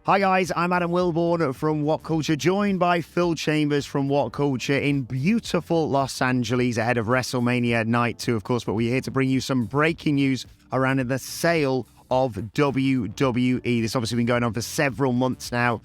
Hi guys, I'm Adam Wilborn from WhatCulture, joined by Phil Chambers from WhatCulture in beautiful Los Angeles ahead of WrestleMania Night 2, of course, but we're here to bring you some breaking news around the sale of WWE. This obviously been going on for several months now.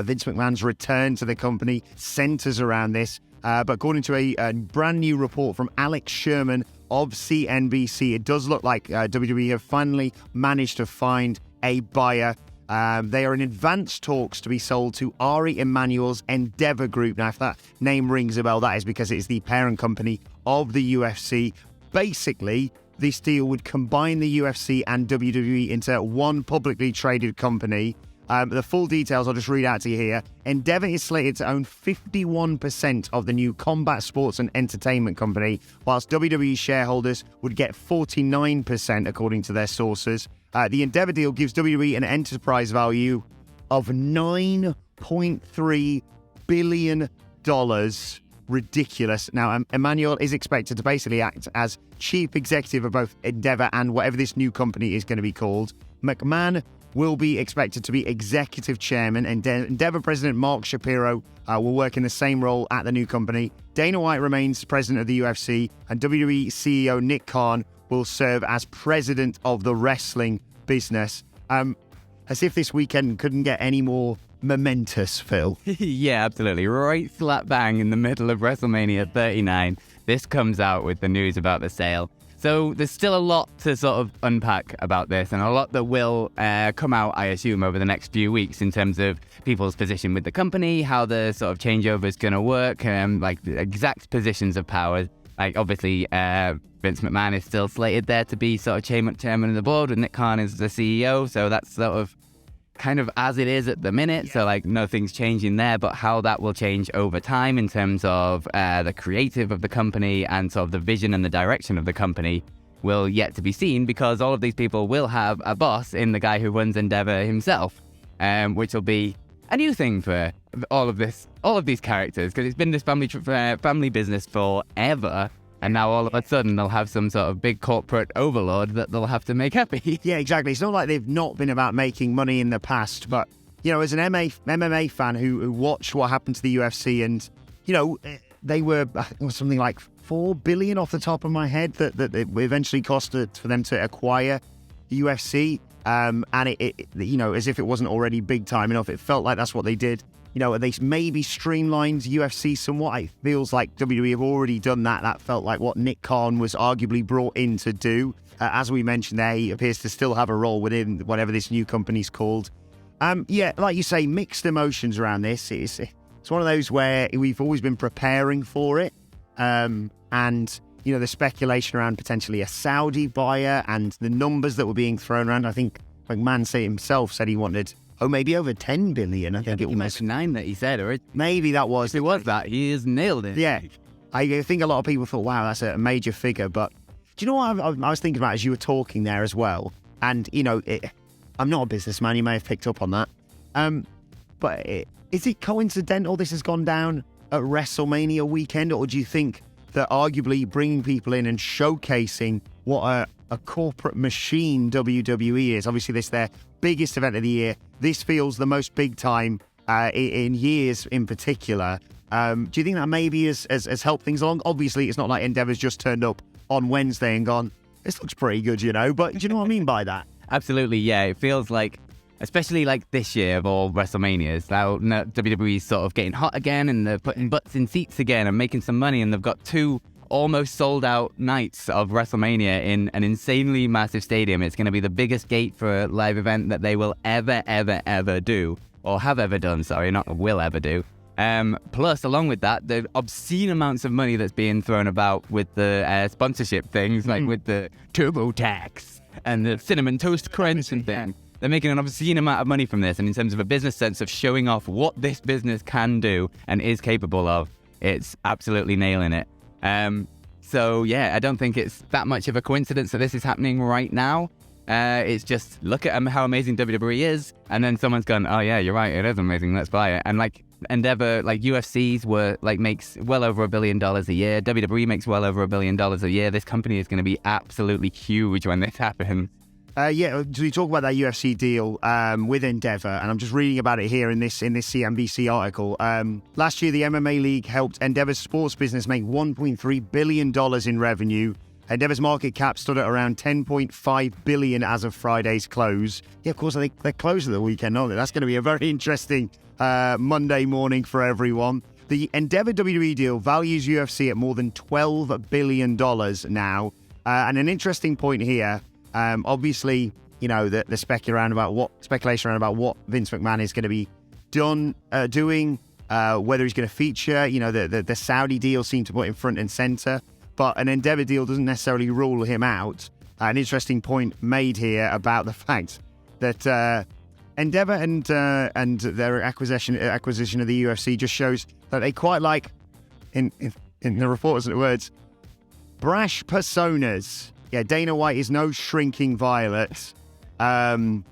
Vince McMahon's return to the company centers around this, but according to a brand new report from Alex Sherman of CNBC, it does look like WWE have finally managed to find a buyer. They are in advanced talks to be sold to Ari Emanuel's Endeavor Group. Now, if that name rings a bell, that is because it is the parent company of the UFC. Basically, this deal would combine the UFC and WWE into one publicly traded company. The full details I'll just read out to you here. Endeavor is slated to own 51% of the new combat sports and entertainment company, whilst WWE shareholders would get 49%, according to their sources. The Endeavor deal gives WWE an enterprise value of $9.3 billion. Ridiculous. Now, Emmanuel is expected to basically act as chief executive of both Endeavor and whatever this new company is going to be called. McMahon will be expected to be executive chairman, and Endeavor president Mark Shapiro will work in the same role at the new company. Dana White remains president of the UFC, and WWE CEO Nick Khan will serve as president of the wrestling business. As if this weekend couldn't get any more momentous, Phil. Yeah, absolutely. Right slap bang in the middle of WrestleMania 39. This comes out with the news about the sale. So there's still a lot to sort of unpack about this, and a lot that will come out, I assume, over the next few weeks in terms of people's position with the company, how the sort of changeover is going to work, like the exact positions of power. Like, obviously, Vince McMahon is still slated there to be sort of chairman of the board, and Nick Khan is the CEO, so that's sort of kind of as it is at the minute. Yeah. So, like, nothing's changing there, but how that will change over time in terms of the creative of the company and sort of the vision and the direction of the company will yet to be seen, because all of these people will have a boss in the guy who runs Endeavor himself, which will be a new thing for all of these characters, because it's been this family business forever, and now all of a sudden they'll have some sort of big corporate overlord that they'll have to make happy. Yeah, exactly. It's not like they've not been about making money in the past, but, you know, as an MMA fan who watched what happened to the UFC, and, you know, they were, I think it was something like $4 billion off the top of my head that it eventually cost for them to acquire the UFC. And it, you know, as if it wasn't already big time enough, it felt like that's what they did. You know, they maybe streamlined UFC somewhat. It feels like WWE have already done that. That felt like what Nick Khan was arguably brought in to do. As we mentioned there, he appears to still have a role within whatever this new company's called. Yeah, like you say, mixed emotions around this. It's one of those where we've always been preparing for it. And, you know, the speculation around potentially a Saudi buyer and the numbers that were being thrown around. I think McMahon himself said he wanted, maybe over 10 billion. I think it was 9 that he said, or maybe that was. If it was that, he has nailed it. Yeah. I think a lot of people thought, wow, that's a major figure. But do you know what I was thinking about as you were talking there as well? And, you know, I'm not a businessman. You may have picked up on that. But is it coincidental this has gone down at WrestleMania weekend? Or do you think that arguably bringing people in and showcasing what a corporate machine WWE is, obviously this their biggest event of the year, this feels the most big time in years in particular. Do you think that maybe has helped things along? Obviously, it's not like Endeavor's just turned up on Wednesday and gone, this looks pretty good, you know, but do you know what I mean by that? Absolutely, yeah. It feels like, especially like this year of all WrestleManias, now WWE's sort of getting hot again, and they're putting butts in seats again and making some money, and they've got 2 almost sold out nights of WrestleMania in an insanely massive stadium. It's going to be the biggest gate for a live event that they will ever do, or have ever done, sorry, not will ever do. Plus, along with that, the obscene amounts of money that's being thrown about with the sponsorship things, like with the TurboTax and the Cinnamon Toast Crunch and thing. They're making an obscene amount of money from this, and in terms of a business sense of showing off what this business can do and is capable of, it's absolutely nailing it. So yeah, I don't think it's that much of a coincidence that this is happening right now. It's just, look at how amazing WWE is, and then someone's gone, oh yeah, you're right, it is amazing, let's buy it. And like Endeavor, like UFC's makes well over $1 billion a year. WWE makes well over $1 billion a year. This company is going to be absolutely huge when this happens. So we talk about that UFC deal with Endeavor, and I'm just reading about it here in this CNBC article. Last year, the MMA League helped Endeavor's sports business make $1.3 billion in revenue. Endeavor's market cap stood at around $10.5 billion as of Friday's close. Yeah, of course, they're closed at the weekend, aren't they? That's going to be a very interesting Monday morning for everyone. The Endeavor WWE deal values UFC at more than $12 billion now. And an interesting point here, obviously, you know, the speculation around about what Vince McMahon is going to be doing, whether he's going to feature, you know, the Saudi deal seemed to put him front and center, but an Endeavor deal doesn't necessarily rule him out. An interesting point made here about the fact that Endeavor and their acquisition of the UFC just shows that they quite like, in the reporters' words, brash personas. Yeah, Dana White is no shrinking violet, and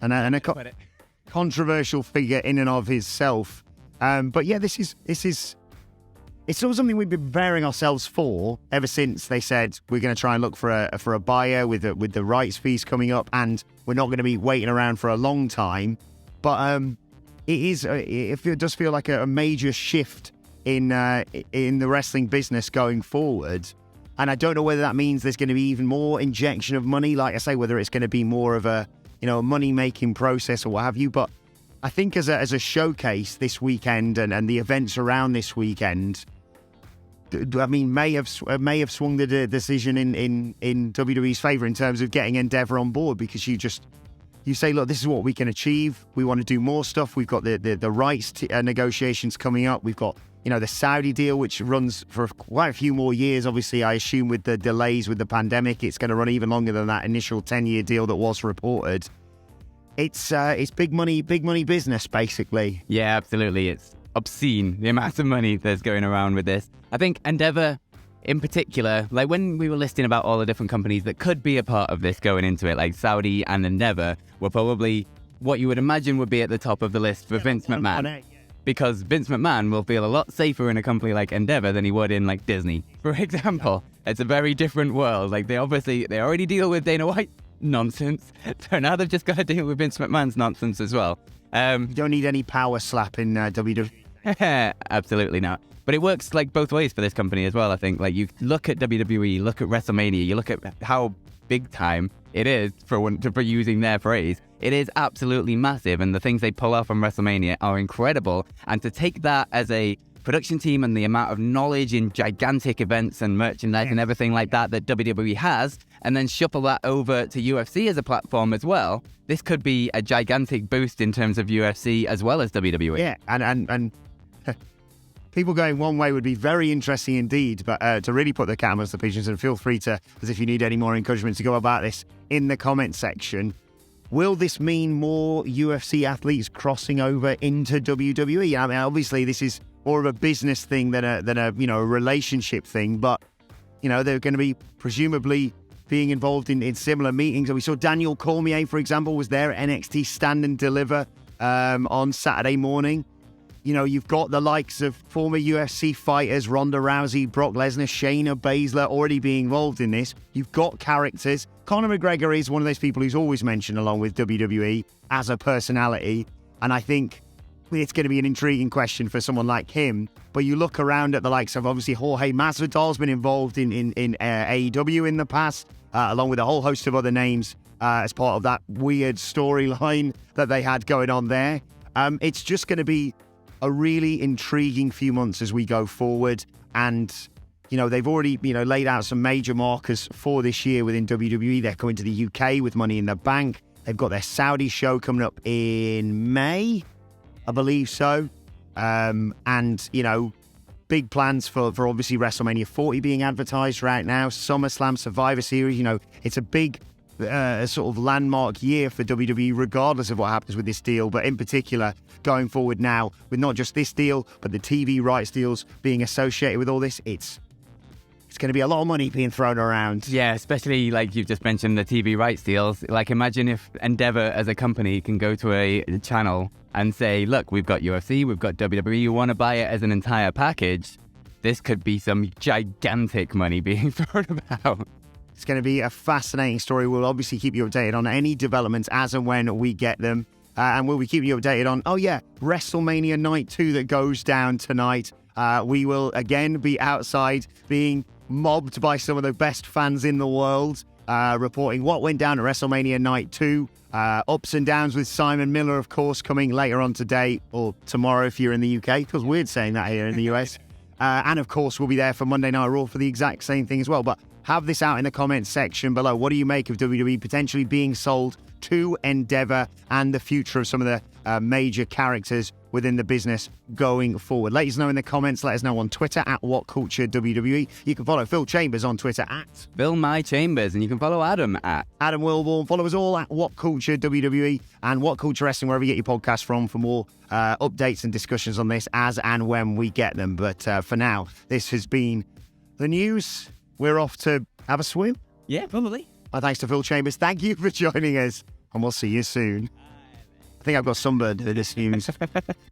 a controversial figure in and of himself. But yeah, this is it's sort of something we've been preparing ourselves for ever since they said we're going to try and look for a buyer with the rights fees coming up, and we're not going to be waiting around for a long time. But it does feel like a major shift in the wrestling business going forward. And I don't know whether that means there's going to be even more injection of money, like I say, whether it's going to be more of a money-making process or what have you. But I think as a showcase this weekend and the events around this weekend, I mean, may have swung the decision in WWE's favor in terms of getting Endeavor on board, because you say, look, this is what we can achieve. We want to do more stuff. We've got the rights negotiations coming up. We've got, you know, the Saudi deal, which runs for quite a few more years. Obviously, I assume with the delays with the pandemic, it's going to run even longer than that initial 10-year deal that was reported. It's big money business, basically. Yeah, absolutely. It's obscene, the amount of money that's going around with this. I think Endeavor, in particular, like when we were listing about all the different companies that could be a part of this going into it, like Saudi and Endeavor were probably what you would imagine would be at the top of the list for Vince McMahon. Because Vince McMahon will feel a lot safer in a company like Endeavor than he would in like Disney, for example. It's a very different world. Like they already deal with Dana White nonsense, so now they've just got to deal with Vince McMahon's nonsense as well. You don't need any power slap in WWE. Absolutely not. But it works like both ways for this company as well, I think. Like you look at WWE, look at WrestleMania, you look at how big time it is for using their phrase. It is absolutely massive, and the things they pull off on WrestleMania are incredible. And to take that as a production team and the amount of knowledge in gigantic events and merchandise and everything like that WWE has, and then shuffle that over to UFC as a platform as well, this could be a gigantic boost in terms of UFC as well as WWE. Yeah, and people going one way would be very interesting indeed, but to really put the cameras to pigeons, and feel free to, as if you need any more encouragement, to go about this in the comment section. Will this mean more UFC athletes crossing over into WWE? I mean, obviously this is more of a business thing than a a relationship thing, but they're going to be presumably being involved in similar meetings. And we saw Daniel Cormier, for example, was there at NXT Stand and Deliver on Saturday morning. You've got the likes of former UFC fighters, Ronda Rousey, Brock Lesnar, Shayna Baszler already being involved in this. You've got characters. Conor McGregor is one of those people who's always mentioned along with WWE as a personality. And I think it's going to be an intriguing question for someone like him. But you look around at the likes of, obviously, Jorge Masvidal's been involved in AEW in the past, along with a whole host of other names as part of that weird storyline that they had going on there. It's just going to be a really intriguing few months as we go forward. And, they've already, laid out some major markers for this year within WWE. They're coming to the UK with Money in the Bank. They've got their Saudi show coming up in May, I believe so. And, big plans for obviously WrestleMania 40 being advertised right now. SummerSlam, Survivor Series, it's a big sort of landmark year for WWE, regardless of what happens with this deal. But in particular, going forward now, with not just this deal, but the TV rights deals being associated with all this, it's going to be a lot of money being thrown around. Yeah, especially like you've just mentioned the TV rights deals. Like imagine if Endeavor as a company can go to a channel and say, look, we've got UFC, we've got WWE, you want to buy it as an entire package. This could be some gigantic money being thrown about. It's going to be a fascinating story. We'll obviously keep you updated on any developments as and when we get them. And we'll be keeping you updated on, WrestleMania Night 2 that goes down tonight. We will again be outside being mobbed by some of the best fans in the world, reporting what went down at WrestleMania Night 2. Ups and downs with Simon Miller, of course, coming later on today or tomorrow if you're in the UK. It feels weird saying that here in the US. And of course, we'll be there for Monday Night Raw for the exact same thing as well. But have this out in the comments section below. What do you make of WWE potentially being sold to Endeavor and the future of some of the major characters within the business going forward? Let us know in the comments. Let us know on Twitter at WhatCultureWWE. You can follow Phil Chambers on Twitter at PhilMyChambers, and you can follow Adam at Adam Wilborn. Follow us all at WhatCultureWWE and WhatCulture Wrestling, wherever you get your podcast from, for more updates and discussions on this as and when we get them. But for now, this has been the news. We're off to have a swim. Yeah, probably. My thanks to Phil Chambers. Thank you for joining us, and we'll see you soon. I think I've got sunburned in this news.